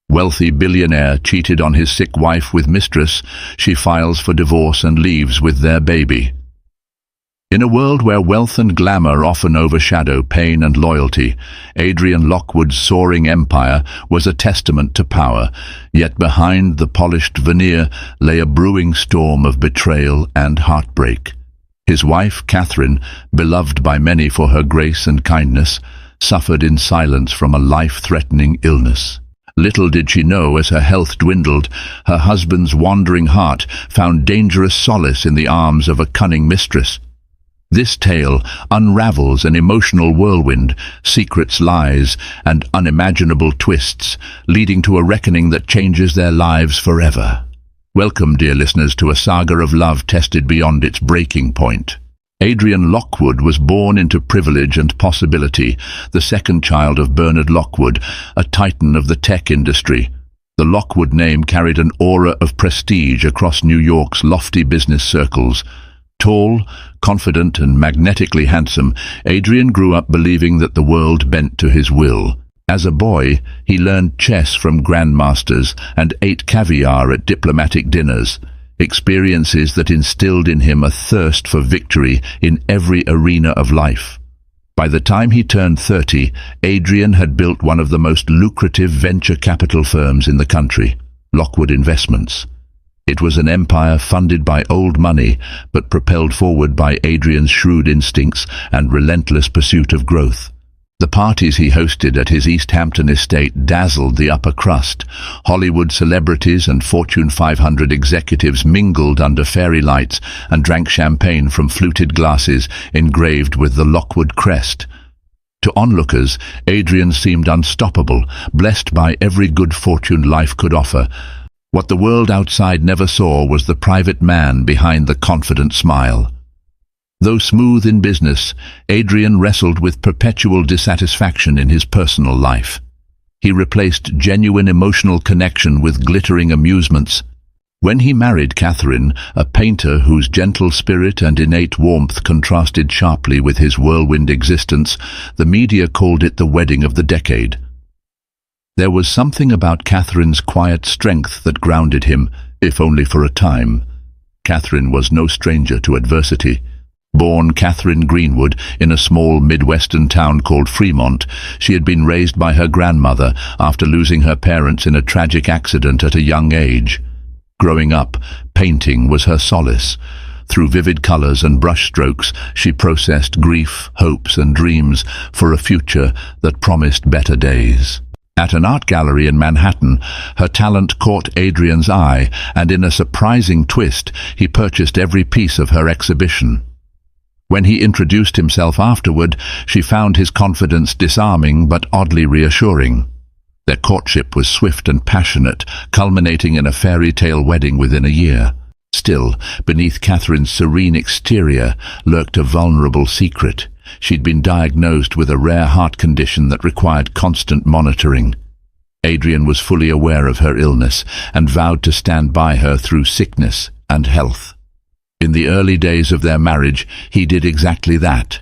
Wealthy billionaire cheated on his sick wife with mistress. She files for divorce and leaves with their baby. In a world where wealth and glamour often overshadow pain and loyalty, Adrian Lockwood's soaring empire was a testament to power, yet behind the polished veneer lay a brewing storm of betrayal and heartbreak. His wife, Catherine, beloved by many for her grace and kindness, suffered in silence from a life-threatening illness. Little did she know, as her health dwindled, her husband's wandering heart found dangerous solace in the arms of a cunning mistress. This tale unravels an emotional whirlwind, secrets, lies, and unimaginable twists, leading to a reckoning that changes their lives forever. Welcome, dear listeners, to a saga of love tested beyond its breaking point. Adrian Lockwood was born into privilege and possibility, the second child of Bernard Lockwood, a titan of the tech industry. The Lockwood name carried an aura of prestige across New York's lofty business circles. Tall, confident, and magnetically handsome, Adrian grew up believing that the world bent to his will. As a boy, he learned chess from grandmasters and ate caviar at diplomatic dinners, experiences that instilled in him a thirst for victory in every arena of life. By the time he turned 30, Adrian had built one of the most lucrative venture capital firms in the country, Lockwood Investments. It was an empire funded by old money, but propelled forward by Adrian's shrewd instincts and relentless pursuit of growth. The parties he hosted at his East Hampton estate dazzled the upper crust. Hollywood celebrities and Fortune 500 executives mingled under fairy lights and drank champagne from fluted glasses engraved with the Lockwood crest. To onlookers, Adrian seemed unstoppable, blessed by every good fortune life could offer. What the world outside never saw was the private man behind the confident smile. Though smooth in business, Adrian wrestled with perpetual dissatisfaction in his personal life. He replaced genuine emotional connection with glittering amusements. When he married Catherine, a painter whose gentle spirit and innate warmth contrasted sharply with his whirlwind existence, the media called it the wedding of the decade. There was something about Catherine's quiet strength that grounded him, if only for a time. Catherine was no stranger to adversity. Born Catherine Greenwood in a small Midwestern town called Fremont, she had been raised by her grandmother after losing her parents in a tragic accident at a young age. Growing up, painting was her solace. Through vivid colors and brushstrokes, she processed grief, hopes, and dreams for a future that promised better days. At an art gallery in Manhattan, her talent caught Adrian's eye, and in a surprising twist, he purchased every piece of her exhibition. When he introduced himself afterward, she found his confidence disarming but oddly reassuring. Their courtship was swift and passionate, culminating in a fairy tale wedding within a year. Still, beneath Catherine's serene exterior lurked a vulnerable secret. She'd been diagnosed with a rare heart condition that required constant monitoring. Adrian was fully aware of her illness and vowed to stand by her through sickness and health. In the early days of their marriage, he did exactly that.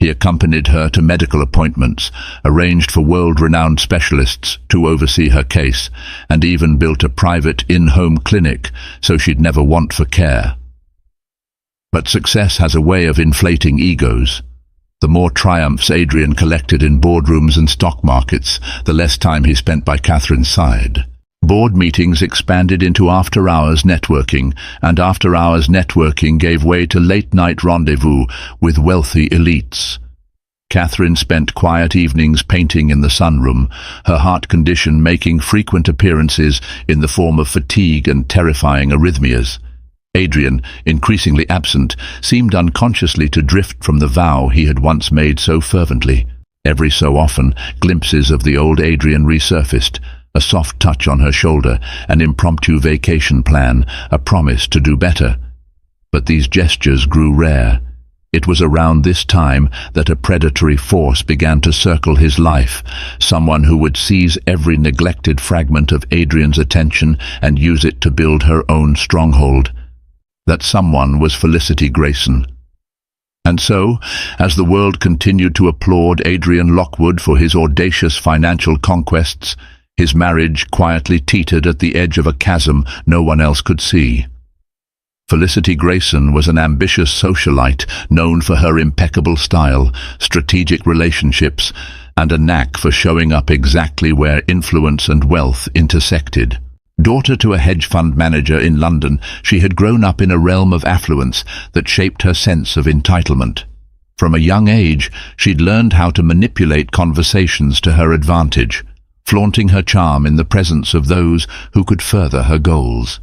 He accompanied her to medical appointments, arranged for world-renowned specialists to oversee her case, and even built a private in-home clinic so she'd never want for care. But success has a way of inflating egos. The more triumphs Adrian collected in boardrooms and stock markets, the less time he spent by Catherine's side. Board meetings expanded into after-hours networking, and after-hours networking gave way to late-night rendezvous with wealthy elites. Catherine spent quiet evenings painting in the sunroom, her heart condition making frequent appearances in the form of fatigue and terrifying arrhythmias. Adrian, increasingly absent, seemed unconsciously to drift from the vow he had once made so fervently. Every so often, glimpses of the old Adrian resurfaced, a soft touch on her shoulder, an impromptu vacation plan, a promise to do better. But these gestures grew rare. It was around this time that a predatory force began to circle his life, someone who would seize every neglected fragment of Adrian's attention and use it to build her own stronghold. That someone was Felicity Grayson. And so, as the world continued to applaud Adrian Lockwood for his audacious financial conquests, His marriage quietly teetered at the edge of a chasm no one else could see. Felicity Grayson was an ambitious socialite known for her impeccable style, strategic relationships, and a knack for showing up exactly where influence and wealth intersected. Daughter to a hedge fund manager in London, she had grown up in a realm of affluence that shaped her sense of entitlement. From a young age, she'd learned how to manipulate conversations to her advantage, flaunting her charm in the presence of those who could further her goals.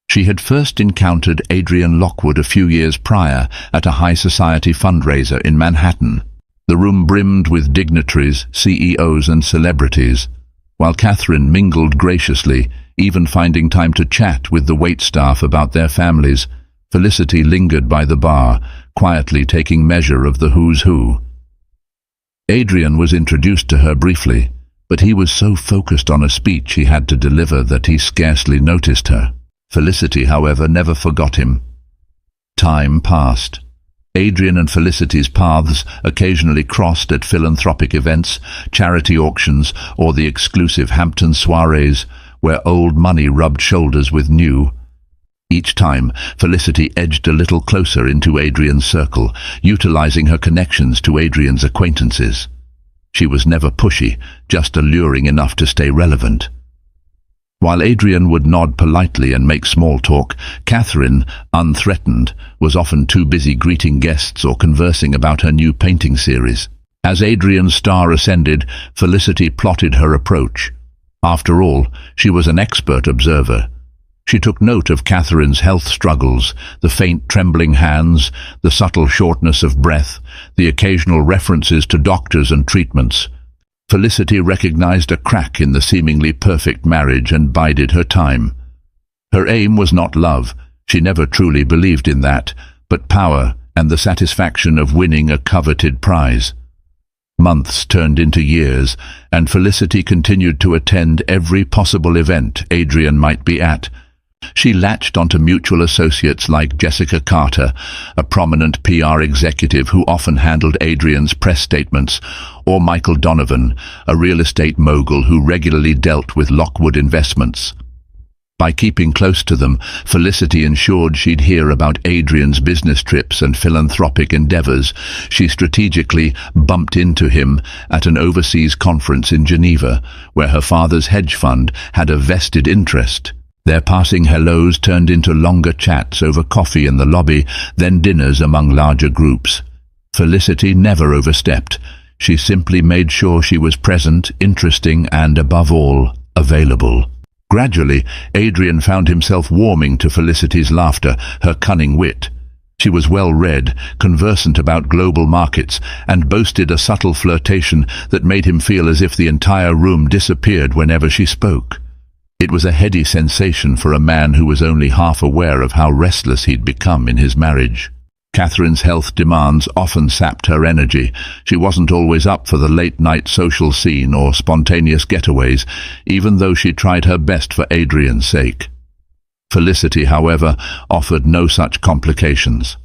She had first encountered Adrian Lockwood a few years prior at a high society fundraiser in Manhattan. The room brimmed with dignitaries, CEOs and celebrities, while Catherine mingled graciously, even finding time to chat with the waitstaff about their families. Felicity lingered by the bar, quietly taking measure of the who's who. Adrian was introduced to her briefly, but he was so focused on a speech he had to deliver that he scarcely noticed her. Felicity, however, never forgot him. Time passed. Adrian and Felicity's paths occasionally crossed at philanthropic events, charity auctions, or the exclusive Hampton soirees, where old money rubbed shoulders with new. Each time, Felicity edged a little closer into Adrian's circle, utilizing her connections to Adrian's acquaintances. She was never pushy, just alluring enough to stay relevant. While Adrian would nod politely and make small talk, Catherine, unthreatened, was often too busy greeting guests or conversing about her new painting series. As Adrian's star ascended, Felicity plotted her approach. After all, she was an expert observer. She took note of Catherine's health struggles, the faint trembling hands, the subtle shortness of breath, the occasional references to doctors and treatments. Felicity recognized a crack in the seemingly perfect marriage and bided her time. Her aim was not love, she never truly believed in that, but power and the satisfaction of winning a coveted prize. Months turned into years, and Felicity continued to attend every possible event Adrian might be at. She latched onto mutual associates like Jessica Carter, a prominent PR executive who often handled Adrian's press statements, or Michael Donovan, a real estate mogul who regularly dealt with Lockwood Investments. By keeping close to them, Felicity ensured she'd hear about Adrian's business trips and philanthropic endeavors. She strategically bumped into him at an overseas conference in Geneva, where her father's hedge fund had a vested interest. Their passing hellos turned into longer chats over coffee in the lobby, then dinners among larger groups. Felicity never overstepped. She simply made sure she was present, interesting, and, above all, available. Gradually, Adrian found himself warming to Felicity's laughter, her cunning wit. She was well-read, conversant about global markets, and boasted a subtle flirtation that made him feel as if the entire room disappeared whenever she spoke. It was a heady sensation for a man who was only half aware of how restless he'd become in his marriage. Catherine's health demands often sapped her energy. She wasn't always up for the late-night social scene or spontaneous getaways, even though she tried her best for Adrian's sake. Felicity, however, offered no such complications.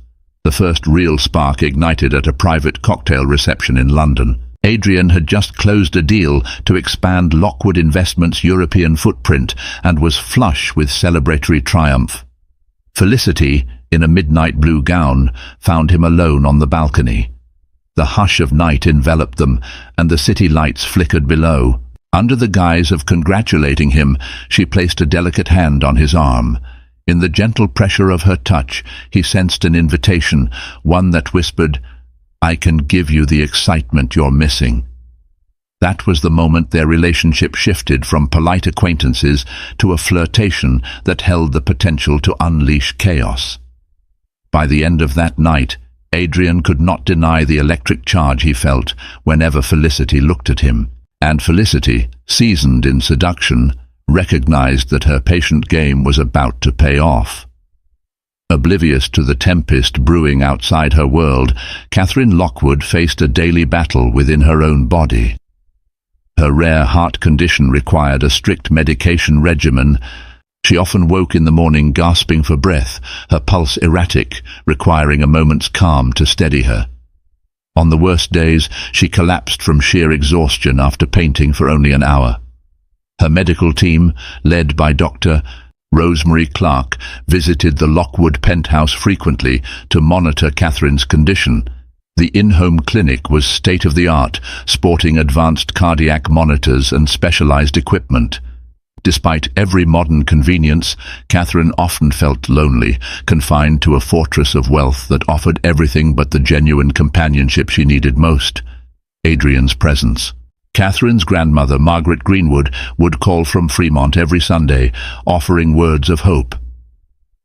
The first real spark ignited at a private cocktail reception in London. Adrian had just closed a deal to expand Lockwood Investments' European footprint and was flush with celebratory triumph. Felicity, in a midnight blue gown, found him alone on the balcony. The hush of night enveloped them, and the city lights flickered below. Under the guise of congratulating him, she placed a delicate hand on his arm. In the gentle pressure of her touch, he sensed an invitation, one that whispered, "I can give you the excitement you're missing." That was the moment their relationship shifted from polite acquaintances to a flirtation that held the potential to unleash chaos. By the end of that night, Adrian could not deny the electric charge he felt whenever Felicity looked at him, and Felicity, seasoned in seduction, recognized that her patient game was about to pay off. Oblivious to the tempest brewing outside her world, Catherine Lockwood faced a daily battle within her own body. Her rare heart condition required a strict medication regimen. She often woke in the morning gasping for breath, her pulse erratic, requiring a moment's calm to steady her. On the worst days, she collapsed from sheer exhaustion after painting for only an hour. Her medical team, led by Dr. Rosemary Clark, visited the Lockwood penthouse frequently to monitor Catherine's condition. The in-home clinic was state-of-the-art, sporting advanced cardiac monitors and specialized equipment. Despite every modern convenience, Catherine often felt lonely, confined to a fortress of wealth that offered everything but the genuine companionship she needed most: Adrian's presence. Catherine's grandmother, Margaret Greenwood, would call from Fremont every Sunday, offering words of hope.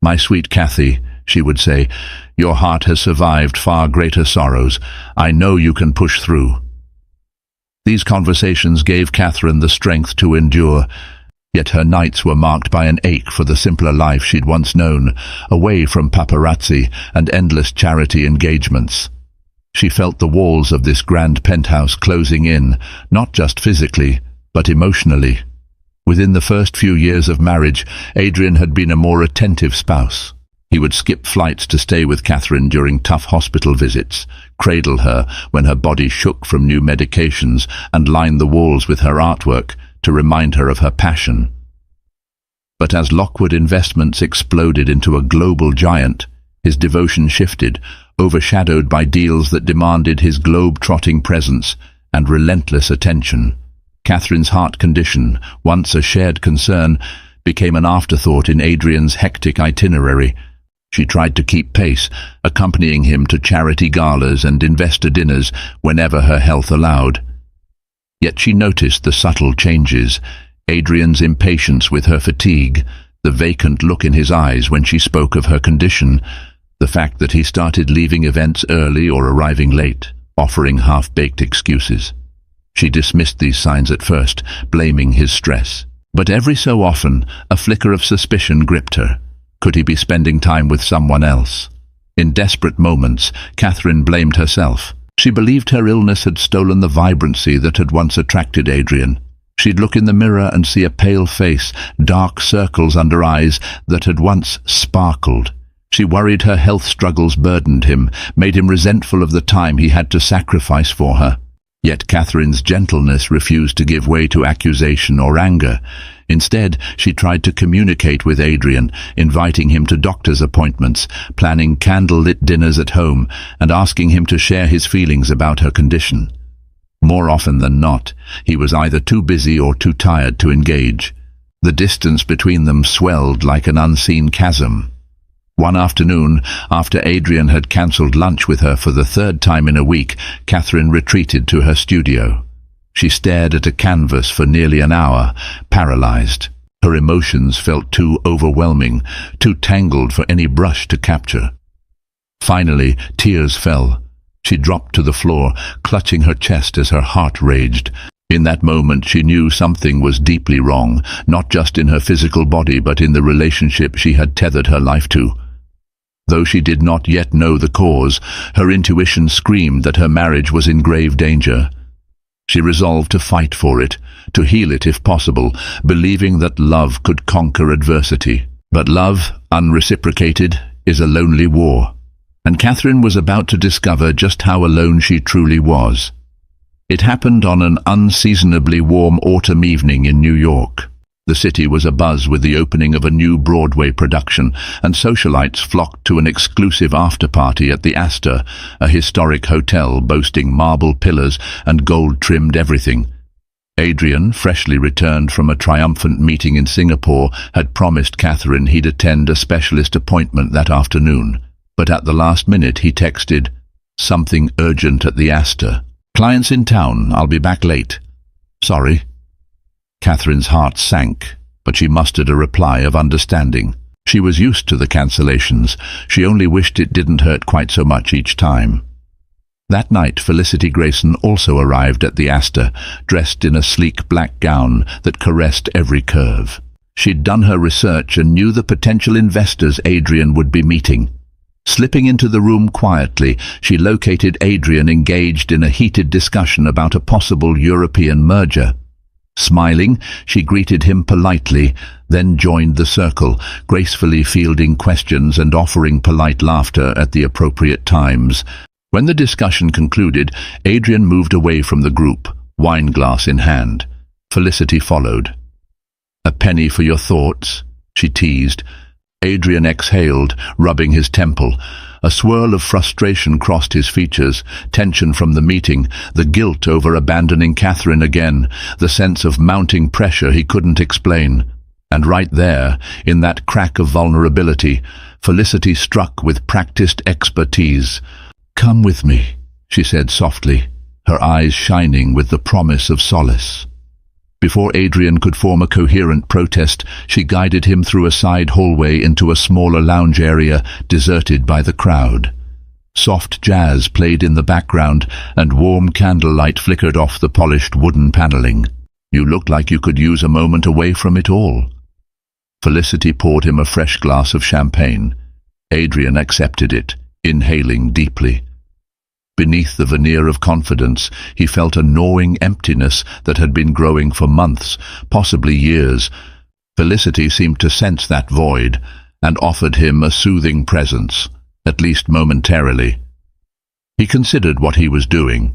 "My sweet Cathy," she would say, "your heart has survived far greater sorrows. I know you can push through." These conversations gave Catherine the strength to endure, yet her nights were marked by an ache for the simpler life she'd once known, away from paparazzi and endless charity engagements. She felt the walls of this grand penthouse closing in, not just physically, but emotionally. Within the first few years of marriage, Adrian had been a more attentive spouse. He would skip flights to stay with Catherine during tough hospital visits, cradle her when her body shook from new medications, and line the walls with her artwork to remind her of her passion. But as Lockwood Investments exploded into a global giant, his devotion shifted, overshadowed by deals that demanded his globe-trotting presence and relentless attention. Catherine's heart condition, once a shared concern, became an afterthought in Adrian's hectic itinerary. She tried to keep pace, accompanying him to charity galas and investor dinners whenever her health allowed. Yet she noticed the subtle changes: Adrian's impatience with her fatigue, the vacant look in his eyes when she spoke of her condition, the fact that he started leaving events early or arriving late, offering half-baked excuses. She dismissed these signs at first, blaming his stress. But every so often, a flicker of suspicion gripped her. Could he be spending time with someone else? In desperate moments, Catherine blamed herself. She believed her illness had stolen the vibrancy that had once attracted Adrian. She'd look in the mirror and see a pale face, dark circles under eyes that had once sparkled. She worried her health struggles burdened him, made him resentful of the time he had to sacrifice for her. Yet Catherine's gentleness refused to give way to accusation or anger. Instead, she tried to communicate with Adrian, inviting him to doctor's appointments, planning candle-lit dinners at home, and asking him to share his feelings about her condition. More often than not, he was either too busy or too tired to engage. The distance between them swelled like an unseen chasm. One afternoon, after Adrian had cancelled lunch with her for the third time in a week, Catherine retreated to her studio. She stared at a canvas for nearly an hour, paralyzed. Her emotions felt too overwhelming, too tangled for any brush to capture. Finally, tears fell. She dropped to the floor, clutching her chest as her heart raged. In that moment she knew something was deeply wrong, not just in her physical body but in the relationship she had tethered her life to. Though she did not yet know the cause, her intuition screamed that her marriage was in grave danger. She resolved to fight for it, to heal it if possible, believing that love could conquer adversity. But love, unreciprocated, is a lonely war, and Catherine was about to discover just how alone she truly was. It happened on an unseasonably warm autumn evening in New York. The city was abuzz with the opening of a new Broadway production, and socialites flocked to an exclusive after-party at the Astor, a historic hotel boasting marble pillars and gold-trimmed everything. Adrian, freshly returned from a triumphant meeting in Singapore, had promised Catherine he'd attend a specialist appointment that afternoon. But at the last minute he texted, "Something urgent at the Astor. Clients in town, I'll be back late. Sorry." Catherine's heart sank, but she mustered a reply of understanding. She was used to the cancellations. She only wished it didn't hurt quite so much each time. That night, Felicity Grayson also arrived at the Astor, dressed in a sleek black gown that caressed every curve. She'd done her research and knew the potential investors Adrian would be meeting. Slipping into the room quietly, she located Adrian engaged in a heated discussion about a possible European merger. Smiling, she greeted him politely, then joined the circle, gracefully fielding questions and offering polite laughter at the appropriate times. When the discussion concluded, Adrian moved away from the group, wineglass in hand. Felicity followed. "A penny for your thoughts?" she teased. Adrian exhaled, rubbing his temple. A swirl of frustration crossed his features, tension from the meeting, the guilt over abandoning Catherine again, the sense of mounting pressure he couldn't explain. And right there, in that crack of vulnerability, Felicity struck with practiced expertise. "Come with me," she said softly, her eyes shining with the promise of solace. Before Adrian could form a coherent protest, she guided him through a side hallway into a smaller lounge area deserted by the crowd. Soft jazz played in the background, and warm candlelight flickered off the polished wooden paneling. "You look like you could use a moment away from it all." Felicity poured him a fresh glass of champagne. Adrian accepted it, inhaling deeply. Beneath the veneer of confidence, he felt a gnawing emptiness that had been growing for months, possibly years. Felicity seemed to sense that void, and offered him a soothing presence, at least momentarily. He considered what he was doing.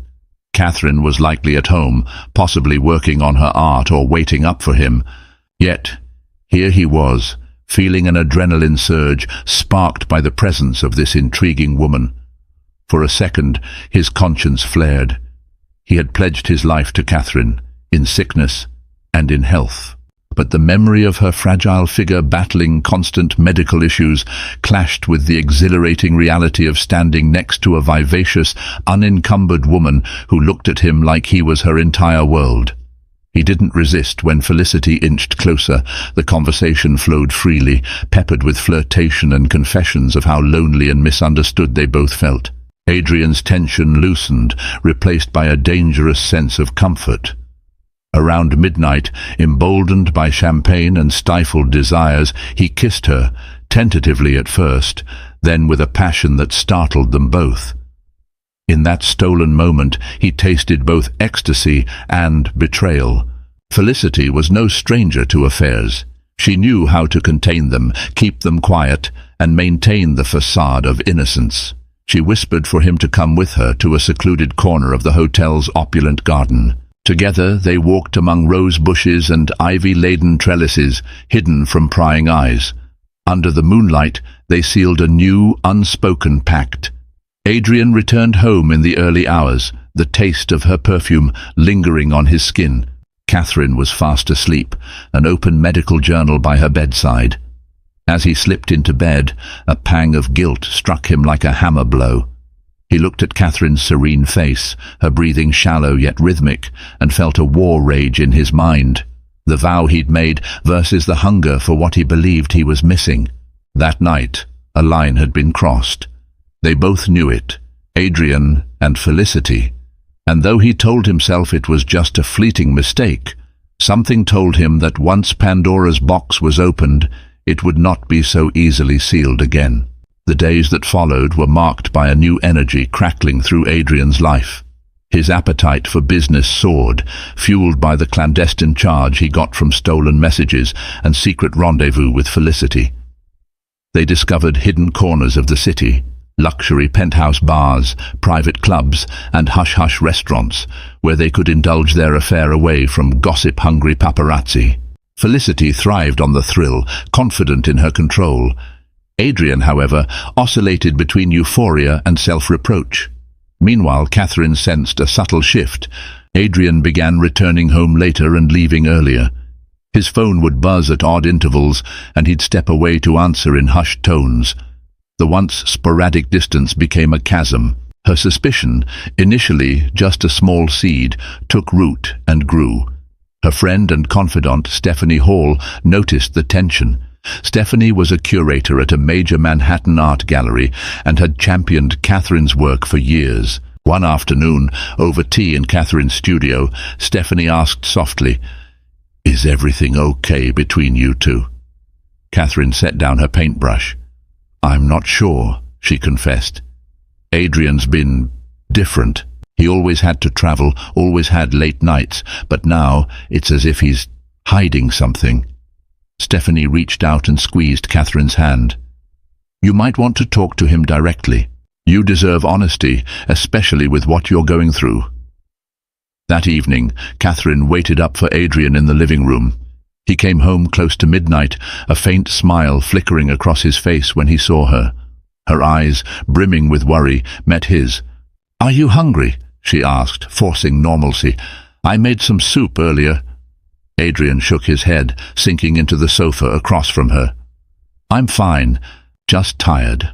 Catherine was likely at home, possibly working on her art or waiting up for him. Yet, here he was, feeling an adrenaline surge sparked by the presence of this intriguing woman. For a second, his conscience flared. He had pledged his life to Catherine, in sickness and in health. But the memory of her fragile figure battling constant medical issues clashed with the exhilarating reality of standing next to a vivacious, unencumbered woman who looked at him like he was her entire world. He didn't resist when Felicity inched closer. The conversation flowed freely, peppered with flirtation and confessions of how lonely and misunderstood they both felt. Adrian's tension loosened, replaced by a dangerous sense of comfort. Around midnight, emboldened by champagne and stifled desires, he kissed her, tentatively at first, then with a passion that startled them both. In that stolen moment, he tasted both ecstasy and betrayal. Felicity was no stranger to affairs. She knew how to contain them, keep them quiet, and maintain the facade of innocence. She whispered for him to come with her to a secluded corner of the hotel's opulent garden. Together they walked among rose bushes and ivy-laden trellises, hidden from prying eyes. Under the moonlight, they sealed a new, unspoken pact. Adrian returned home in the early hours, the taste of her perfume lingering on his skin. Catherine was fast asleep, an open medical journal by her bedside. As he slipped into bed, a pang of guilt struck him like a hammer blow. He looked at Catherine's serene face, her breathing shallow yet rhythmic, and felt a war rage in his mind. The vow he'd made versus the hunger for what he believed he was missing. That night, a line had been crossed. They both knew it, Adrian and Felicity. And though he told himself it was just a fleeting mistake, something told him that once Pandora's box was opened, it would not be so easily sealed again. The days that followed were marked by a new energy crackling through Adrian's life. His appetite for business soared, fueled by the clandestine charge he got from stolen messages and secret rendezvous with Felicity. They discovered hidden corners of the city, luxury penthouse bars, private clubs, and hush-hush restaurants, where they could indulge their affair away from gossip-hungry paparazzi. Felicity thrived on the thrill, confident in her control. Adrian, however, oscillated between euphoria and self-reproach. Meanwhile, Catherine sensed a subtle shift. Adrian began returning home later and leaving earlier. His phone would buzz at odd intervals, and he'd step away to answer in hushed tones. The once sporadic distance became a chasm. Her suspicion, initially just a small seed, took root and grew. Her friend and confidant, Stephanie Hall, noticed the tension. Stephanie was a curator at a major Manhattan art gallery and had championed Catherine's work for years. One afternoon, over tea in Catherine's studio, Stephanie asked softly, "Is everything okay between you two?" Catherine set down her paintbrush. "I'm not sure," she confessed. "Adrian's been different. He always had to travel, always had late nights, but now it's as if he's hiding something." Stephanie reached out and squeezed Catherine's hand. "You might want to talk to him directly. You deserve honesty, especially with what you're going through." That evening, Catherine waited up for Adrian in the living room. He came home close to midnight, a faint smile flickering across his face when he saw her. Her eyes, brimming with worry, met his. "Are you hungry?" she asked, forcing normalcy. "I made some soup earlier." Adrian shook his head, sinking into the sofa across from her. "I'm fine, just tired."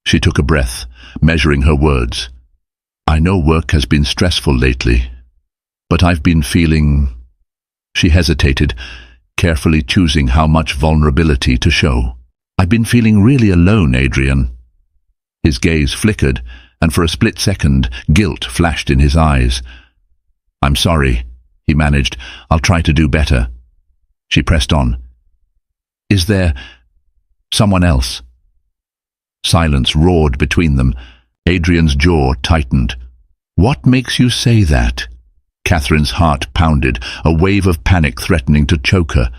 She took a breath, measuring her words. "I know work has been stressful lately, but I've been feeling—" She hesitated, carefully choosing how much vulnerability to show. "I've been feeling really alone, Adrian." His gaze flickered, and for a split second, guilt flashed in his eyes. "I'm sorry," he managed. "I'll try to do better." She pressed on. "Is there someone else?" Silence roared between them. Adrian's jaw tightened. "What makes you say that?" Catherine's heart pounded, a wave of panic threatening to choke her.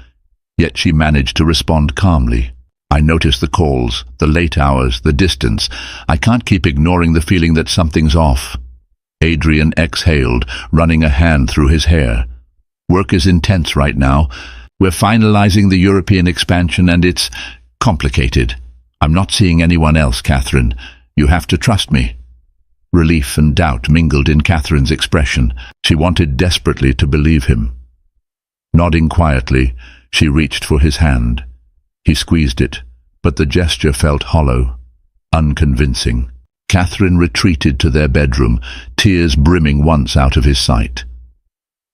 Yet she managed to respond calmly. "I notice the calls, the late hours, the distance. I can't keep ignoring the feeling that something's off." Adrian exhaled, running a hand through his hair. "Work is intense right now. We're finalizing the European expansion and it's complicated. I'm not seeing anyone else, Catherine. You have to trust me." Relief and doubt mingled in Catherine's expression. She wanted desperately to believe him. Nodding quietly, she reached for his hand. He squeezed it, but the gesture felt hollow, unconvincing. Catherine retreated to their bedroom, tears brimming once out of his sight.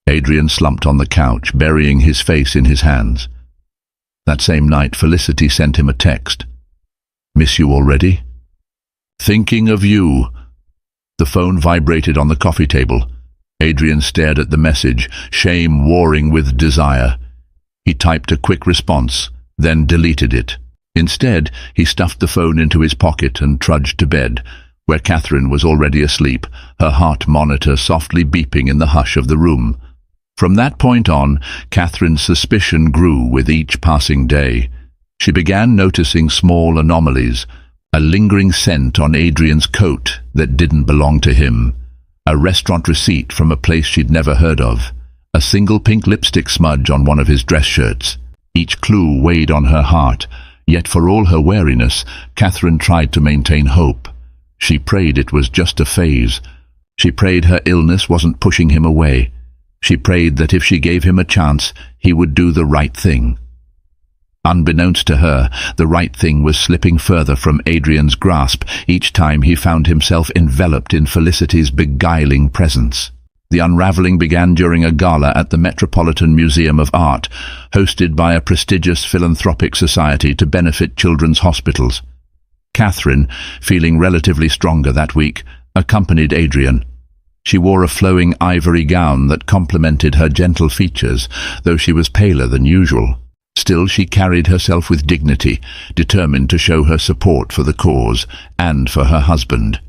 Adrian slumped on the couch, burying his face in his hands. That same night, Felicity sent him a text. "Miss you already? Thinking of you." The phone vibrated on the coffee table. Adrian stared at the message, shame warring with desire. He typed a quick response, then deleted it. Instead, he stuffed the phone into his pocket and trudged to bed, where Catherine was already asleep, her heart monitor softly beeping in the hush of the room. From that point on, Catherine's suspicion grew with each passing day. She began noticing small anomalies, a lingering scent on Adrian's coat that didn't belong to him, a restaurant receipt from a place she'd never heard of, a single pink lipstick smudge on one of his dress shirts. Each clue weighed on her heart, yet for all her wariness, Catherine tried to maintain hope. She prayed it was just a phase. She prayed her illness wasn't pushing him away. She prayed that if she gave him a chance, he would do the right thing. Unbeknownst to her, the right thing was slipping further from Adrian's grasp each time he found himself enveloped in Felicity's beguiling presence. The unraveling began during a gala at the Metropolitan Museum of Art, hosted by a prestigious philanthropic society to benefit children's hospitals. Catherine, feeling relatively stronger that week, accompanied Adrian. She wore a flowing ivory gown that complemented her gentle features, though she was paler than usual. Still, she carried herself with dignity, determined to show her support for the cause and for her husband.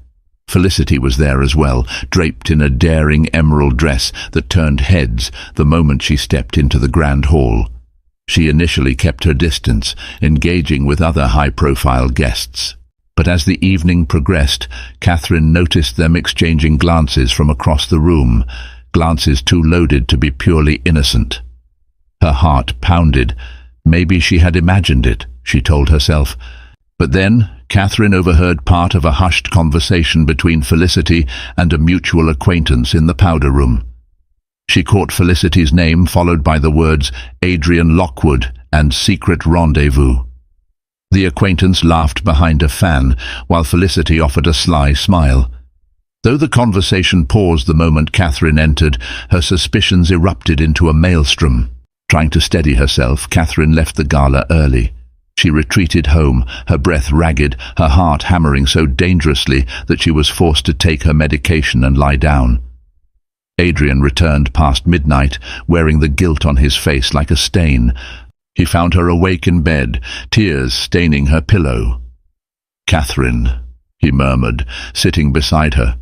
Felicity was there as well, draped in a daring emerald dress that turned heads the moment she stepped into the grand hall. She initially kept her distance, engaging with other high-profile guests. But as the evening progressed, Catherine noticed them exchanging glances from across the room, glances too loaded to be purely innocent. Her heart pounded. Maybe she had imagined it, she told herself. But then Catherine overheard part of a hushed conversation between Felicity and a mutual acquaintance in the powder room. She caught Felicity's name, followed by the words Adrian Lockwood and secret rendezvous. The acquaintance laughed behind a fan, while Felicity offered a sly smile. Though the conversation paused the moment Catherine entered, her suspicions erupted into a maelstrom. Trying to steady herself, Catherine left the gala early. She retreated home, her breath ragged, her heart hammering so dangerously that she was forced to take her medication and lie down. Adrian returned past midnight, wearing the guilt on his face like a stain. He found her awake in bed, tears staining her pillow. "Catherine," he murmured, sitting beside her.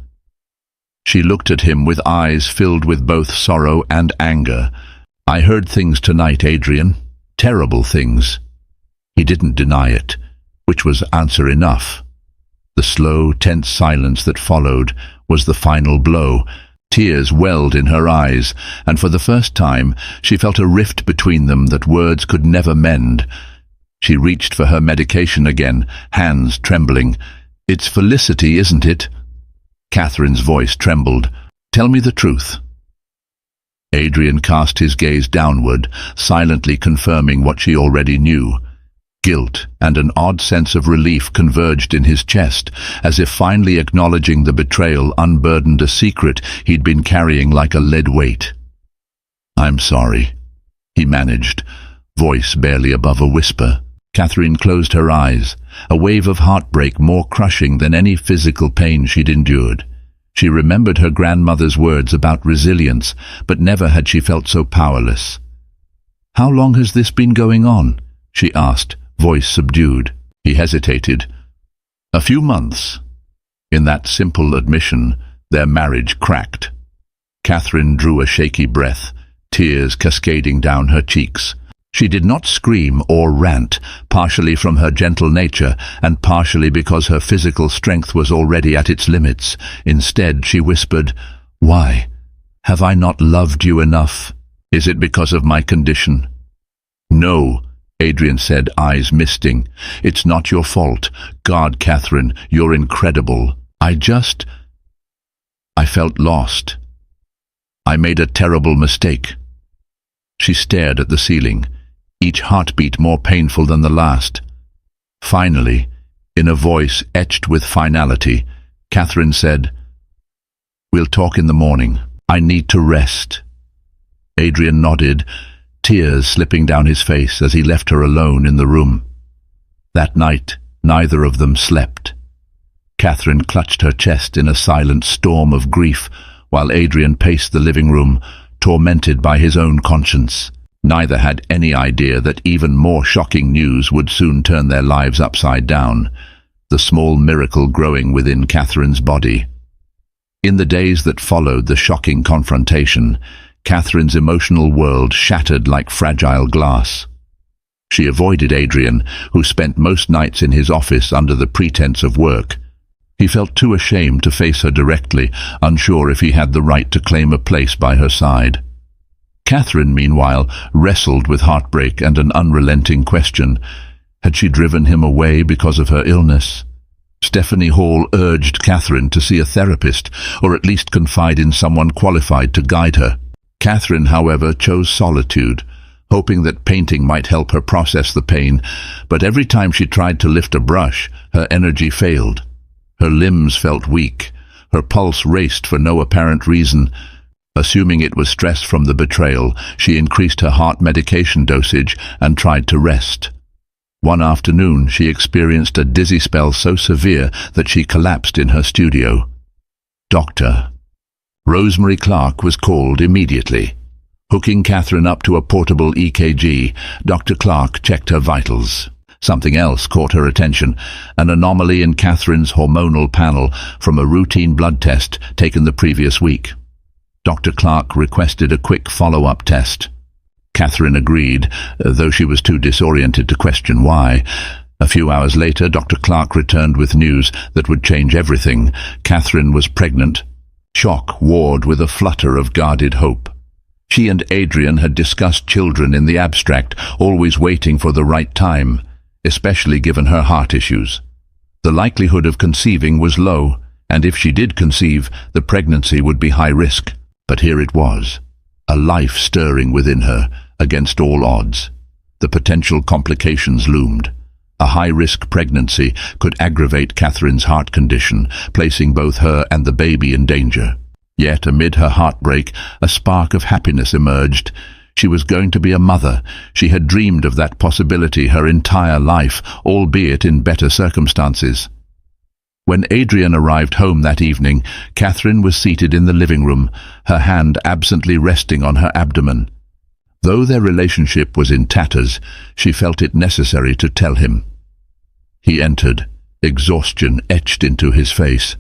She looked at him with eyes filled with both sorrow and anger. "I heard things tonight, Adrian. Terrible things." He didn't deny it, which was answer enough. The slow, tense silence that followed was the final blow. Tears welled in her eyes, and for the first time she felt a rift between them that words could never mend. She reached for her medication again, hands trembling. "It's Felicity, isn't it?" Catherine's voice trembled. "Tell me the truth." Adrian cast his gaze downward, silently confirming what she already knew. Guilt and an odd sense of relief converged in his chest, as if finally acknowledging the betrayal unburdened a secret he'd been carrying like a lead weight. "I'm sorry," he managed, voice barely above a whisper. Catherine closed her eyes, a wave of heartbreak more crushing than any physical pain she'd endured. She remembered her grandmother's words about resilience, but never had she felt so powerless. "How long has this been going on?" she asked, voice subdued. He hesitated. "A few months." In that simple admission, their marriage cracked. Catherine drew a shaky breath, tears cascading down her cheeks. She did not scream or rant, partially from her gentle nature and partially because her physical strength was already at its limits. Instead, she whispered, "Why? Have I not loved you enough? Is it because of my condition?" "No," Adrian said, eyes misting. "It's not your fault. God, Catherine, you're incredible. I felt lost. I made a terrible mistake." She stared at the ceiling, each heartbeat more painful than the last. Finally, in a voice etched with finality, Catherine said, "We'll talk in the morning. I need to rest." Adrian nodded, tears slipping down his face as he left her alone in the room. That night, neither of them slept. Catherine clutched her chest in a silent storm of grief, while Adrian paced the living room, tormented by his own conscience. Neither had any idea that even more shocking news would soon turn their lives upside down, the small miracle growing within Catherine's body. In the days that followed the shocking confrontation, Catherine's emotional world shattered like fragile glass. She avoided Adrian, who spent most nights in his office under the pretense of work. He felt too ashamed to face her directly, unsure if he had the right to claim a place by her side. Catherine, meanwhile, wrestled with heartbreak and an unrelenting question. Had she driven him away because of her illness? Stephanie Hall urged Catherine to see a therapist, or at least confide in someone qualified to guide her. Catherine, however, chose solitude, hoping that painting might help her process the pain, but every time she tried to lift a brush, her energy failed. Her limbs felt weak, her pulse raced for no apparent reason. Assuming it was stress from the betrayal, she increased her heart medication dosage and tried to rest. One afternoon, she experienced a dizzy spell so severe that she collapsed in her studio. Doctor Rosemary Clark was called immediately. Hooking Catherine up to a portable EKG, Dr. Clark checked her vitals. Something else caught her attention, an anomaly in Catherine's hormonal panel from a routine blood test taken the previous week. Dr. Clark requested a quick follow-up test. Catherine agreed, though she was too disoriented to question why. A few hours later, Dr. Clark returned with news that would change everything. Catherine was pregnant. Shock warred with a flutter of guarded hope. She and Adrian had discussed children in the abstract, always waiting for the right time, especially given her heart issues. The likelihood of conceiving was low, and if she did conceive, the pregnancy would be high risk. But here it was, a life stirring within her, against all odds. The potential complications loomed. A high-risk pregnancy could aggravate Catherine's heart condition, placing both her and the baby in danger. Yet, amid her heartbreak, a spark of happiness emerged. She was going to be a mother. She had dreamed of that possibility her entire life, albeit in better circumstances. When Adrian arrived home that evening, Catherine was seated in the living room, her hand absently resting on her abdomen. Though their relationship was in tatters, she felt it necessary to tell him. He entered, exhaustion etched into his face.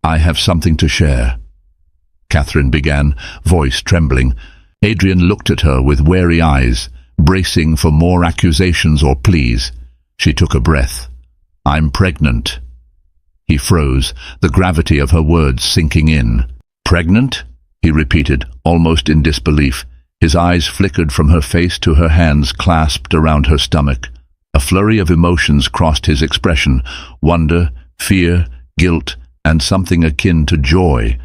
"I have something to share," Catherine began, voice trembling. Adrian looked at her with wary eyes, bracing for more accusations or pleas. She took a breath. "I'm pregnant." He froze, the gravity of her words sinking in. "Pregnant?" he repeated, almost in disbelief. His eyes flickered from her face to her hands clasped around her stomach. A flurry of emotions crossed his expression: wonder, fear, guilt, and something akin to joy.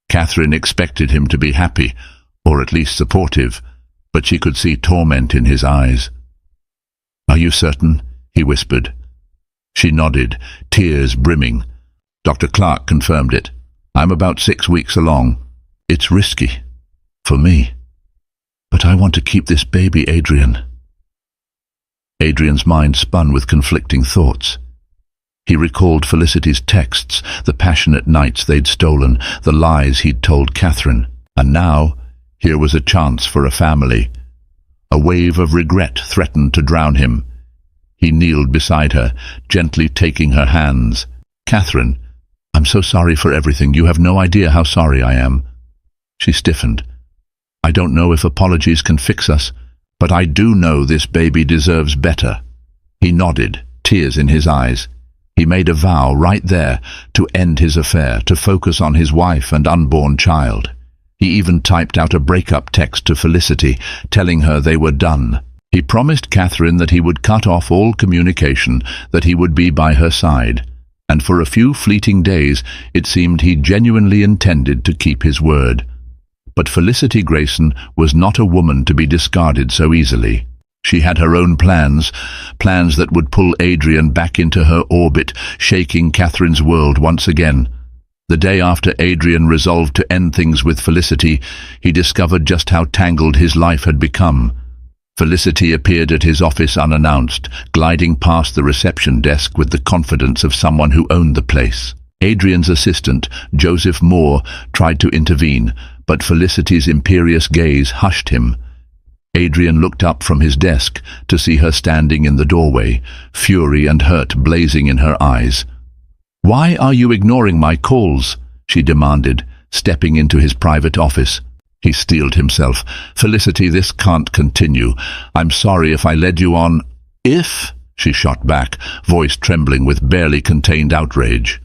Catherine expected him to be happy, or at least supportive, but she could see torment in his eyes. "Are you certain?" he whispered. She nodded, tears brimming. "Dr. Clark confirmed it. I'm about 6 weeks along. It's risky. For me. But I want to keep this baby, Adrian." Adrian's mind spun with conflicting thoughts. He recalled Felicity's texts, the passionate nights they'd stolen, the lies he'd told Catherine. And now, here was a chance for a family. A wave of regret threatened to drown him. He kneeled beside her, gently taking her hands. "Catherine, I'm so sorry for everything. You have no idea how sorry I am." She stiffened. "I don't know if apologies can fix us, but I do know this baby deserves better." He nodded, tears in his eyes. He made a vow right there to end his affair, to focus on his wife and unborn child. He even typed out a breakup text to Felicity, telling her they were done. He promised Catherine that he would cut off all communication, that he would be by her side. And for a few fleeting days, it seemed he genuinely intended to keep his word. But Felicity Grayson was not a woman to be discarded so easily. She had her own plans that would pull Adrian back into her orbit, shaking Catherine's world once again. The day after Adrian resolved to end things with Felicity, he discovered just how tangled his life had become. Felicity appeared at his office unannounced, gliding past the reception desk with the confidence of someone who owned the place. Adrian's assistant, Joseph Moore, tried to intervene, but Felicity's imperious gaze hushed him. Adrian looked up from his desk to see her standing in the doorway, fury and hurt blazing in her eyes. "Why are you ignoring my calls?" she demanded, stepping into his private office. He steeled himself. "Felicity, this can't continue. I'm sorry if I led you on." "If?" she shot back, voice trembling with barely contained outrage.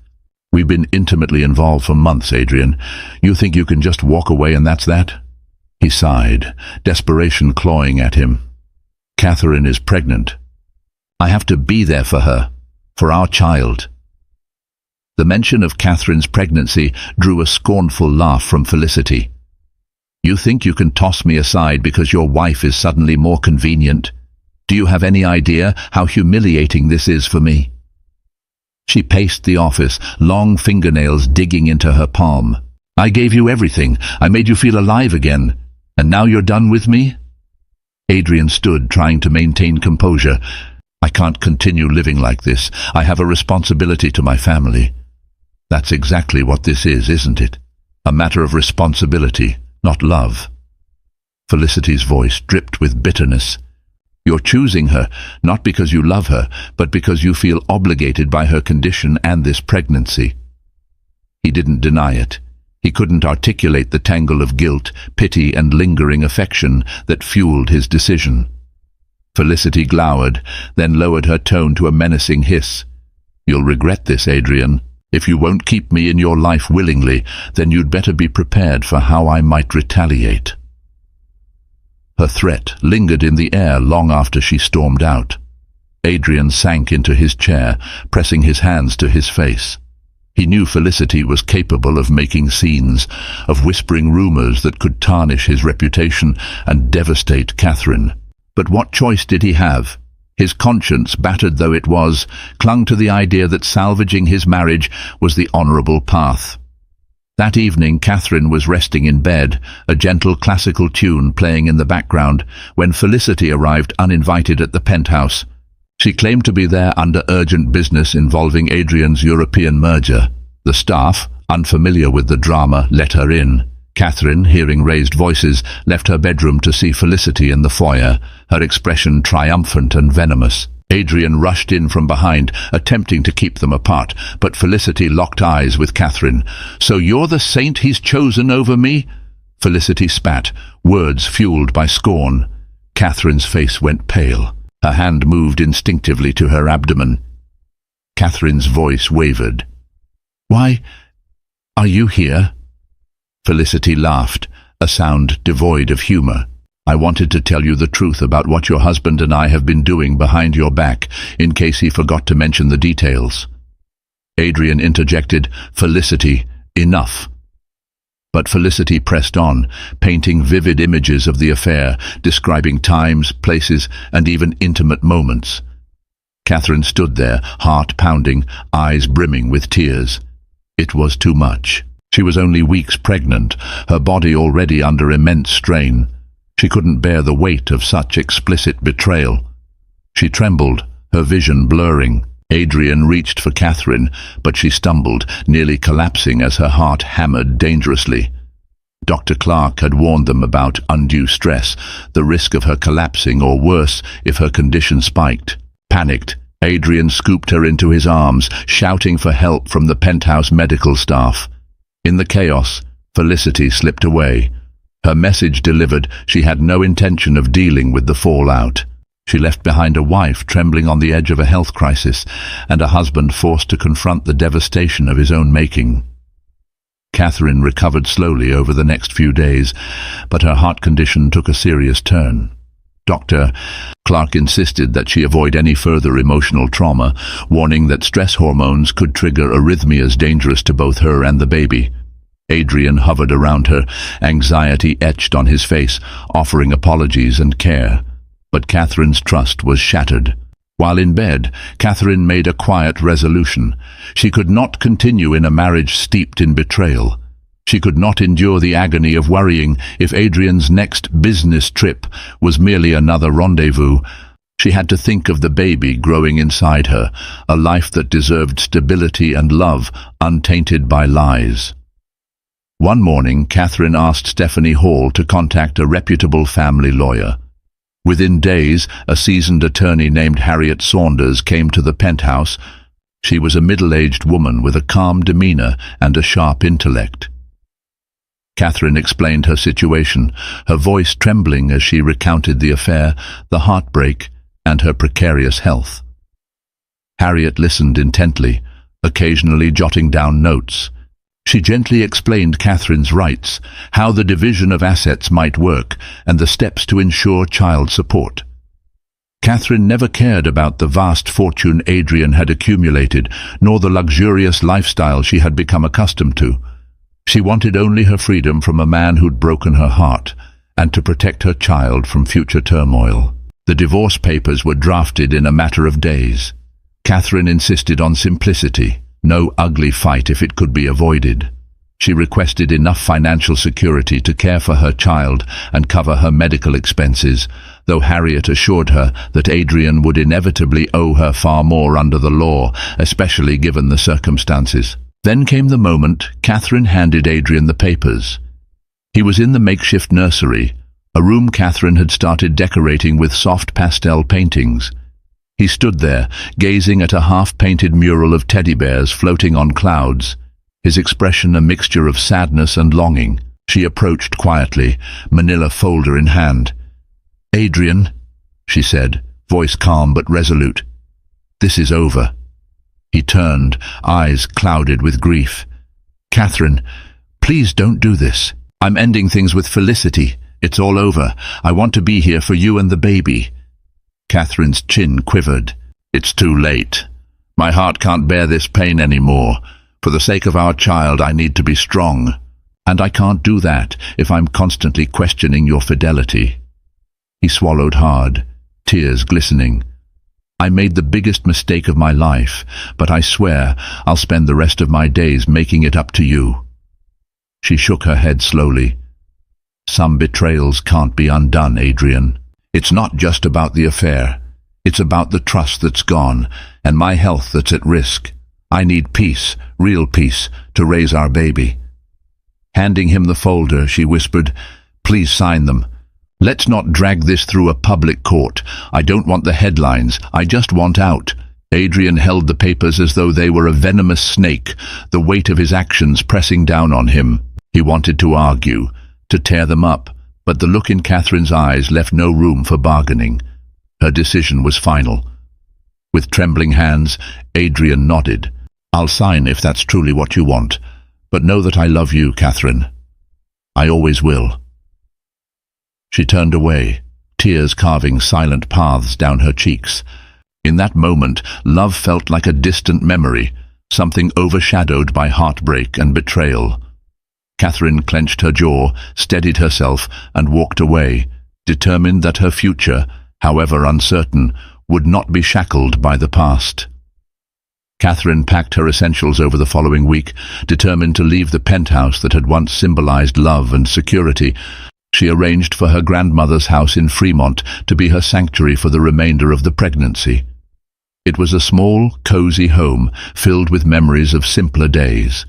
"We've been intimately involved for months, Adrian. You think you can just walk away and that's that?" He sighed, desperation clawing at him. "Catherine is pregnant. I have to be there for her, for our child." The mention of Catherine's pregnancy drew a scornful laugh from Felicity. "You think you can toss me aside because your wife is suddenly more convenient? Do you have any idea how humiliating this is for me?" She paced the office, long fingernails digging into her palm. "I gave you everything. I made you feel alive again. And now you're done with me?" Adrian stood, trying to maintain composure. "I can't continue living like this. I have a responsibility to my family." "That's exactly what this is, isn't it? A matter of responsibility, not love." Felicity's voice dripped with bitterness. "You're choosing her, not because you love her, but because you feel obligated by her condition and this pregnancy." He didn't deny it. He couldn't articulate the tangle of guilt, pity, and lingering affection that fueled his decision. Felicity glowered, then lowered her tone to a menacing hiss. "You'll regret this, Adrian. If you won't keep me in your life willingly, then you'd better be prepared for how I might retaliate." Her threat lingered in the air long after she stormed out. Adrian sank into his chair, pressing his hands to his face. He knew Felicity was capable of making scenes, of whispering rumors that could tarnish his reputation and devastate Catherine. But what choice did he have? His conscience, battered though it was, clung to the idea that salvaging his marriage was the honorable path. That evening, Catherine was resting in bed, a gentle classical tune playing in the background, when Felicity arrived uninvited at the penthouse. She claimed to be there under urgent business involving Adrian's European merger. The staff, unfamiliar with the drama, let her in. Catherine, hearing raised voices, left her bedroom to see Felicity in the foyer, her expression triumphant and venomous. Adrian rushed in from behind, attempting to keep them apart, but Felicity locked eyes with Catherine. "So you're the saint he's chosen over me?" Felicity spat, words fueled by scorn. Catherine's face went pale. Her hand moved instinctively to her abdomen. Catherine's voice wavered. "Why are you here?" Felicity laughed, a sound devoid of humor. "I wanted to tell you the truth about what your husband and I have been doing behind your back, in case he forgot to mention the details." Adrian interjected, "Felicity, enough." But Felicity pressed on, painting vivid images of the affair, describing times, places, and even intimate moments. Catherine stood there, heart pounding, eyes brimming with tears. It was too much. She was only weeks pregnant, her body already under immense strain. She couldn't bear the weight of such explicit betrayal. She trembled, her vision blurring. Adrian reached for Catherine, but she stumbled, nearly collapsing as her heart hammered dangerously. Dr. Clark had warned them about undue stress, the risk of her collapsing, or worse, if her condition spiked. Panicked, Adrian scooped her into his arms, shouting for help from the penthouse medical staff. In the chaos, Felicity slipped away. Her message delivered, she had no intention of dealing with the fallout. She left behind a wife trembling on the edge of a health crisis, and a husband forced to confront the devastation of his own making. Catherine recovered slowly over the next few days, but her heart condition took a serious turn. Dr. Clark insisted that she avoid any further emotional trauma, warning that stress hormones could trigger arrhythmias dangerous to both her and the baby. Adrian hovered around her, anxiety etched on his face, offering apologies and care. But Catherine's trust was shattered. While in bed, Catherine made a quiet resolution. She could not continue in a marriage steeped in betrayal. She could not endure the agony of worrying if Adrian's next business trip was merely another rendezvous. She had to think of the baby growing inside her, a life that deserved stability and love, untainted by lies. One morning, Catherine asked Stephanie Hall to contact a reputable family lawyer. Within days, a seasoned attorney named Harriet Saunders came to the penthouse. She was a middle-aged woman with a calm demeanor and a sharp intellect. Catherine explained her situation, her voice trembling as she recounted the affair, the heartbreak, and her precarious health. Harriet listened intently, occasionally jotting down notes. She gently explained Catherine's rights, how the division of assets might work, and the steps to ensure child support. Catherine never cared about the vast fortune Adrian had accumulated, nor the luxurious lifestyle she had become accustomed to. She wanted only her freedom from a man who'd broken her heart, and to protect her child from future turmoil. The divorce papers were drafted in a matter of days. Catherine insisted on simplicity. No ugly fight if it could be avoided. She requested enough financial security to care for her child and cover her medical expenses, though Harriet assured her that Adrian would inevitably owe her far more under the law, especially given the circumstances. Then came the moment Catherine handed Adrian the papers. He was in the makeshift nursery, a room Catherine had started decorating with soft pastel paintings. He stood there, gazing at a half-painted mural of teddy bears floating on clouds, his expression a mixture of sadness and longing. She approached quietly, manila folder in hand. "Adrian," she said, voice calm but resolute, "this is over." He turned, eyes clouded with grief. "Catherine, please don't do this. I'm ending things with Felicity. It's all over. I want to be here for you and the baby." Catherine's chin quivered. "It's too late. My heart can't bear this pain anymore. For the sake of our child, I need to be strong. And I can't do that if I'm constantly questioning your fidelity." He swallowed hard, tears glistening. "I made the biggest mistake of my life, but I swear I'll spend the rest of my days making it up to you." She shook her head slowly. "Some betrayals can't be undone, Adrian. It's not just about the affair. It's about the trust that's gone, and my health that's at risk. I need peace, real peace, to raise our baby." Handing him the folder, she whispered, "Please sign them. Let's not drag this through a public court. I don't want the headlines. I just want out." Adrian held the papers as though they were a venomous snake, the weight of his actions pressing down on him. He wanted to argue, to tear them up, but the look in Catherine's eyes left no room for bargaining. Her decision was final. With trembling hands, Adrian nodded. "I'll sign if that's truly what you want, but know that I love you, Catherine. I always will." She turned away, tears carving silent paths down her cheeks. In that moment, love felt like a distant memory, something overshadowed by heartbreak and betrayal. Catherine clenched her jaw, steadied herself, and walked away, determined that her future, however uncertain, would not be shackled by the past. Catherine packed her essentials over the following week, determined to leave the penthouse that had once symbolized love and security. She arranged for her grandmother's house in Fremont to be her sanctuary for the remainder of the pregnancy. It was a small, cozy home filled with memories of simpler days.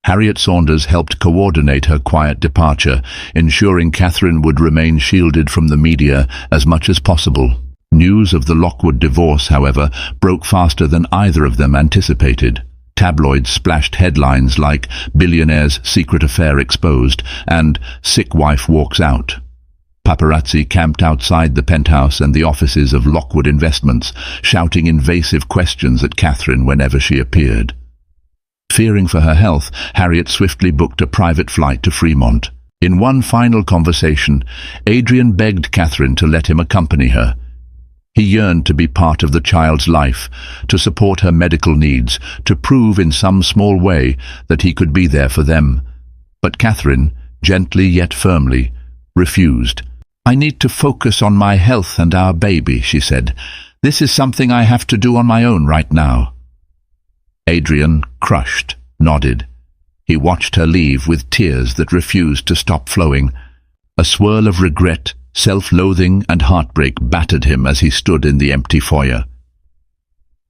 Harriet Saunders helped coordinate her quiet departure, ensuring Catherine would remain shielded from the media as much as possible. News of the Lockwood divorce, however, broke faster than either of them anticipated. Tabloids splashed headlines like "Billionaire's secret affair exposed" and "Sick wife walks out." Paparazzi camped outside the penthouse and the offices of Lockwood Investments, shouting invasive questions at Catherine whenever she appeared. Fearing for her health, Harriet swiftly booked a private flight to Fremont. In one final conversation, Adrian begged Catherine to let him accompany her. He yearned to be part of the child's life, to support her medical needs, to prove in some small way that he could be there for them. But Catherine, gently yet firmly, refused. "I need to focus on my health and our baby," she said. "This is something I have to do on my own right now." Adrian, crushed, nodded. He watched her leave with tears that refused to stop flowing. A swirl of regret, self-loathing and heartbreak battered him as he stood in the empty foyer.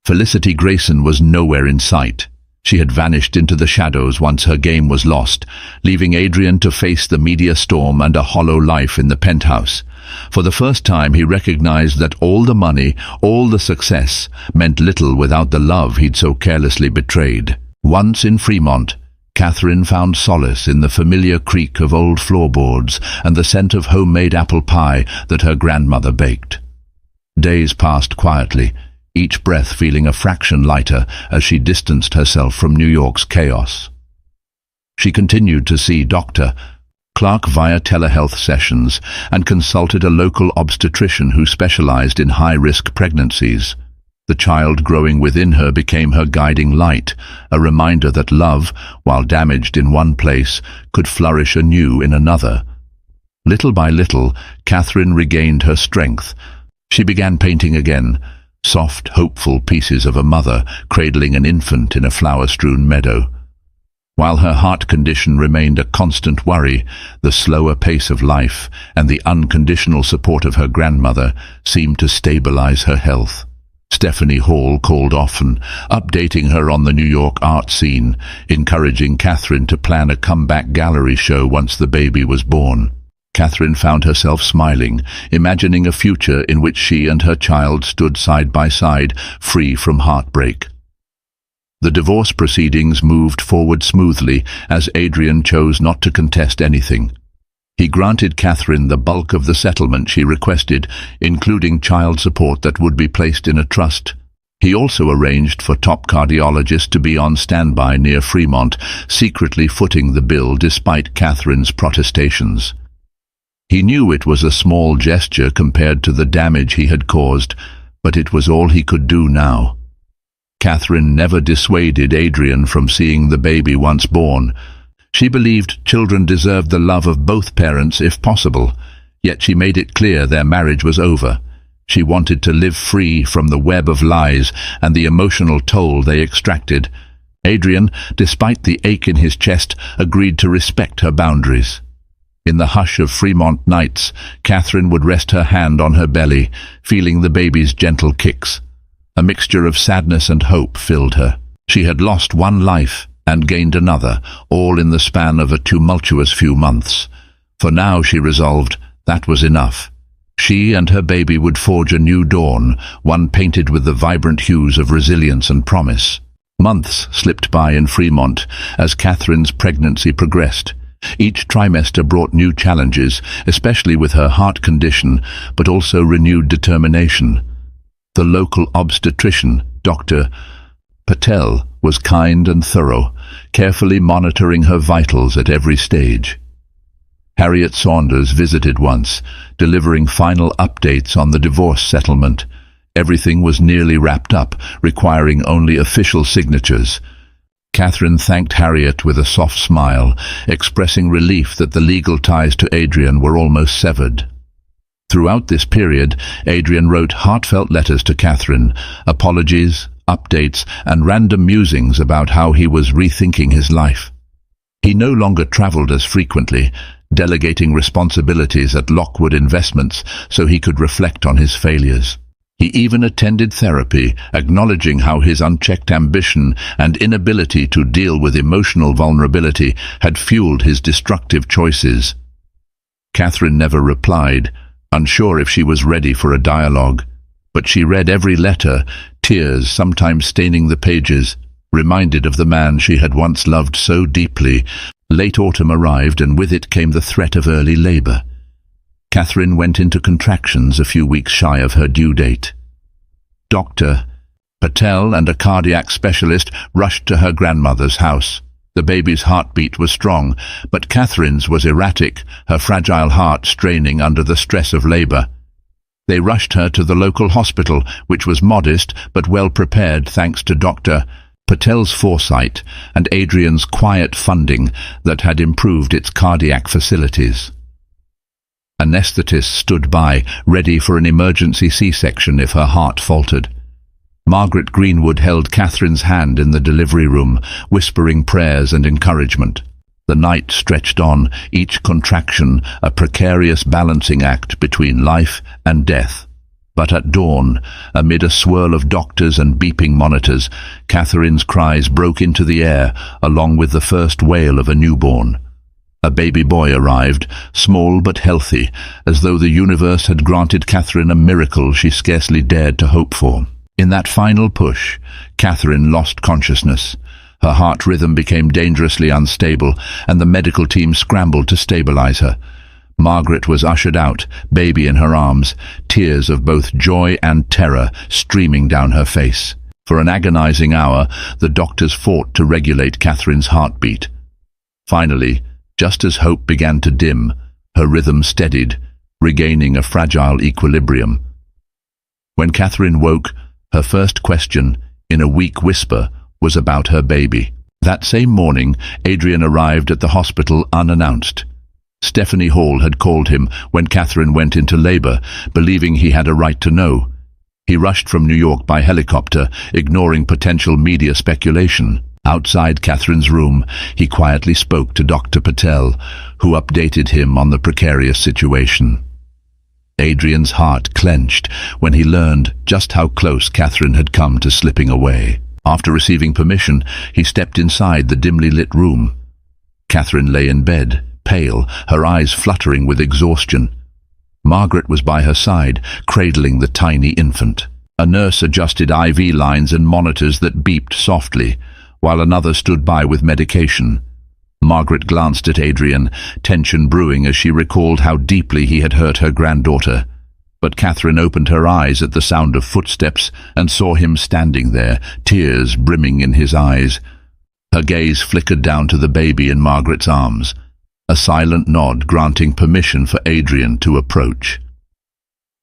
Felicity Grayson was nowhere in sight. She had vanished into the shadows once her game was lost, leaving Adrian to face the media storm and a hollow life in the penthouse. For the first time he recognized that all the money, all the success, meant little without the love he'd so carelessly betrayed. Once in Fremont, Catherine found solace in the familiar creak of old floorboards and the scent of homemade apple pie that her grandmother baked. Days passed quietly, each breath feeling a fraction lighter as she distanced herself from New York's chaos. She continued to see Dr. Clark via telehealth sessions and consulted a local obstetrician who specialized in high-risk pregnancies. The child growing within her became her guiding light, a reminder that love, while damaged in one place, could flourish anew in another. Little by little, Catherine regained her strength. She began painting again, soft, hopeful pieces of a mother cradling an infant in a flower-strewn meadow. While her heart condition remained a constant worry, the slower pace of life and the unconditional support of her grandmother seemed to stabilize her health. Stephanie Hall called often, updating her on the New York art scene, encouraging Catherine to plan a comeback gallery show once the baby was born. Catherine found herself smiling, imagining a future in which she and her child stood side by side, free from heartbreak. The divorce proceedings moved forward smoothly as Adrian chose not to contest anything. He granted Catherine the bulk of the settlement she requested, including child support that would be placed in a trust. He also arranged for top cardiologists to be on standby near Fremont, secretly footing the bill despite Catherine's protestations. He knew it was a small gesture compared to the damage he had caused, but it was all he could do now. Catherine never dissuaded Adrian from seeing the baby once born. She believed children deserved the love of both parents if possible, yet she made it clear their marriage was over. She wanted to live free from the web of lies and the emotional toll they extracted. Adrian, despite the ache in his chest, agreed to respect her boundaries. In the hush of Fremont nights, Catherine would rest her hand on her belly, feeling the baby's gentle kicks. A mixture of sadness and hope filled her. She had lost one life and gained another, all in the span of a tumultuous few months. For now, she resolved, that was enough. She and her baby would forge a new dawn, one painted with the vibrant hues of resilience and promise. Months slipped by in Fremont as Catherine's pregnancy progressed. Each trimester brought new challenges, especially with her heart condition, but also renewed determination. The local obstetrician, Dr. Patel, was kind and thorough, carefully monitoring her vitals at every stage. Harriet Saunders visited once, delivering final updates on the divorce settlement. Everything was nearly wrapped up, requiring only official signatures. Catherine thanked Harriet with a soft smile, expressing relief that the legal ties to Adrian were almost severed. Throughout this period, Adrian wrote heartfelt letters to Catherine, apologies, updates, and random musings about how he was rethinking his life. He no longer travelled as frequently, delegating responsibilities at Lockwood Investments so he could reflect on his failures. He even attended therapy, acknowledging how his unchecked ambition and inability to deal with emotional vulnerability had fueled his destructive choices. Catherine never replied, unsure if she was ready for a dialogue, but she read every letter, tears sometimes staining the pages, reminded of the man she had once loved so deeply. Late autumn arrived, and with it came the threat of early labor. Catherine went into contractions a few weeks shy of her due date. Dr. Patel and a cardiac specialist rushed to her grandmother's house. The baby's heartbeat was strong, but Catherine's was erratic, her fragile heart straining under the stress of labor. They rushed her to the local hospital, which was modest but well prepared thanks to Dr. Patel's foresight and Adrian's quiet funding that had improved its cardiac facilities. Anesthetists stood by, ready for an emergency C-section if her heart faltered. Margaret Greenwood held Catherine's hand in the delivery room, whispering prayers and encouragement. The night stretched on, each contraction a precarious balancing act between life and death. But at dawn, amid a swirl of doctors and beeping monitors, Catherine's cries broke into the air, along with the first wail of a newborn. A baby boy arrived, small but healthy, as though the universe had granted Catherine a miracle she scarcely dared to hope for. In that final push, Catherine lost consciousness. Her heart rhythm became dangerously unstable, and the medical team scrambled to stabilize her. Margaret was ushered out, baby in her arms, tears of both joy and terror streaming down her face. For an agonizing hour, the doctors fought to regulate Catherine's heartbeat. Finally, just as hope began to dim, her rhythm steadied, regaining a fragile equilibrium. When Catherine woke, her first question, in a weak whisper, was about her baby. That same morning, Adrian arrived at the hospital unannounced. Stephanie Hall had called him when Catherine went into labor, believing he had a right to know. He rushed from New York by helicopter, ignoring potential media speculation. Outside Catherine's room, he quietly spoke to Dr. Patel, who updated him on the precarious situation. Adrian's heart clenched when he learned just how close Catherine had come to slipping away. After receiving permission, he stepped inside the dimly lit room. Catherine lay in bed, pale, her eyes fluttering with exhaustion. Margaret was by her side, cradling the tiny infant. A nurse adjusted IV lines and monitors that beeped softly, while another stood by with medication. Margaret glanced at Adrian, tension brewing as she recalled how deeply he had hurt her granddaughter. But Catherine opened her eyes at the sound of footsteps and saw him standing there, tears brimming in his eyes. Her gaze flickered down to the baby in Margaret's arms, a silent nod granting permission for Adrian to approach.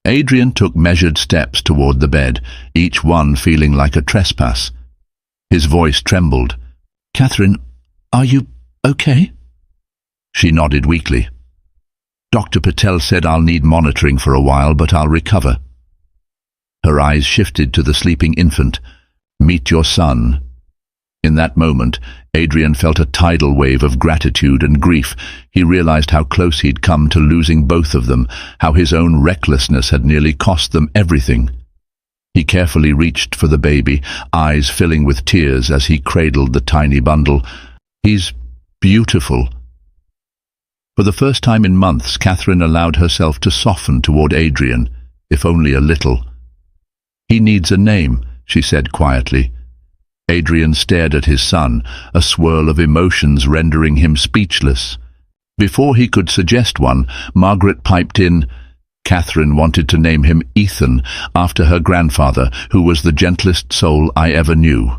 Adrian took measured steps toward the bed, each one feeling like a trespass. His voice trembled. "Catherine, are you okay?" She nodded weakly. "Dr. Patel said I'll need monitoring for a while, but I'll recover." Her eyes shifted to the sleeping infant. "Meet your son." In that moment, Adrian felt a tidal wave of gratitude and grief. He realized how close he'd come to losing both of them, how his own recklessness had nearly cost them everything. He carefully reached for the baby, eyes filling with tears as he cradled the tiny bundle. "He's beautiful." For the first time in months, Catherine allowed herself to soften toward Adrian, if only a little. "He needs a name," she said quietly. Adrian stared at his son, a swirl of emotions rendering him speechless. Before he could suggest one, Margaret piped in, "Catherine wanted to name him Ethan, after her grandfather, who was the gentlest soul I ever knew."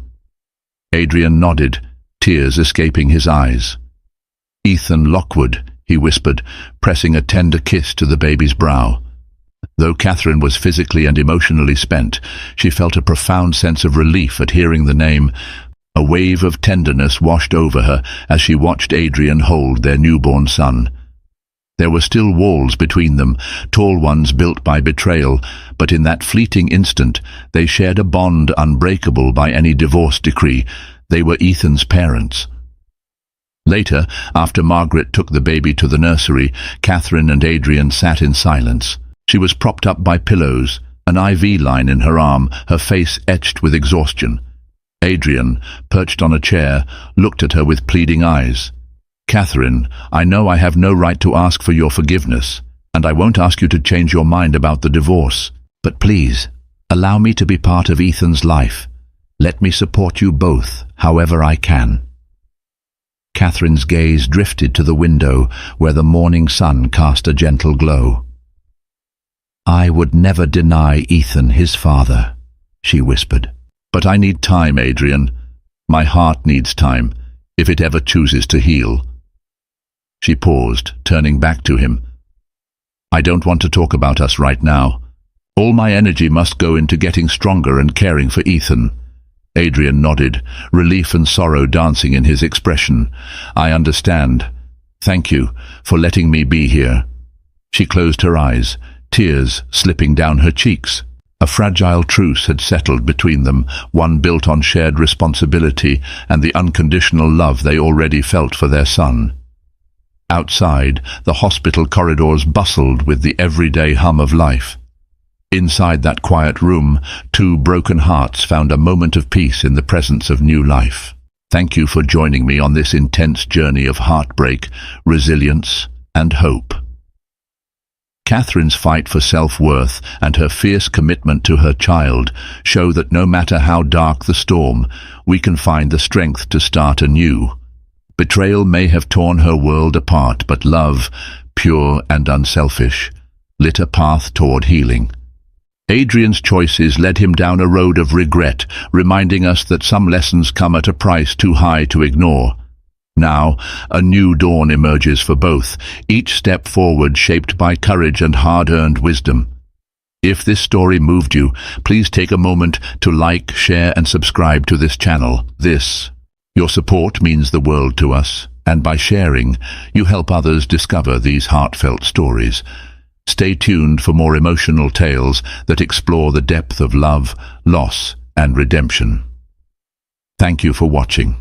Adrian nodded, tears escaping his eyes. "Ethan Lockwood," he whispered, pressing a tender kiss to the baby's brow. Though Catherine was physically and emotionally spent, she felt a profound sense of relief at hearing the name. A wave of tenderness washed over her as she watched Adrian hold their newborn son. There were still walls between them, tall ones built by betrayal, but in that fleeting instant they shared a bond unbreakable by any divorce decree. They were Ethan's parents. Later, after Margaret took the baby to the nursery, Catherine and Adrian sat in silence. She was propped up by pillows, an IV line in her arm, her face etched with exhaustion. Adrian, perched on a chair, looked at her with pleading eyes. "Catherine, I know I have no right to ask for your forgiveness, and I won't ask you to change your mind about the divorce. But please, allow me to be part of Ethan's life. Let me support you both, however I can." Catherine's gaze drifted to the window, where the morning sun cast a gentle glow. "I would never deny Ethan his father," she whispered. "But I need time, Adrian. My heart needs time, if it ever chooses to heal." She paused, turning back to him. "I don't want to talk about us right now. All my energy must go into getting stronger and caring for Ethan." Adrian nodded, relief and sorrow dancing in his expression. "I understand. Thank you for letting me be here." She closed her eyes, tears slipping down her cheeks. A fragile truce had settled between them, one built on shared responsibility and the unconditional love they already felt for their son. Outside, the hospital corridors bustled with the everyday hum of life. Inside that quiet room, two broken hearts found a moment of peace in the presence of new life. Thank you for joining me on this intense journey of heartbreak, resilience, and hope. Catherine's fight for self-worth and her fierce commitment to her child show that no matter how dark the storm, we can find the strength to start anew. Betrayal may have torn her world apart, but love, pure and unselfish, lit a path toward healing. Adrian's choices led him down a road of regret, reminding us that some lessons come at a price too high to ignore. Now, a new dawn emerges for both, each step forward shaped by courage and hard-earned wisdom. If this story moved you, please take a moment to like, share and subscribe to this channel. Your support means the world to us, and by sharing, you help others discover these heartfelt stories. Stay tuned for more emotional tales that explore the depth of love, loss, and redemption. Thank you for watching.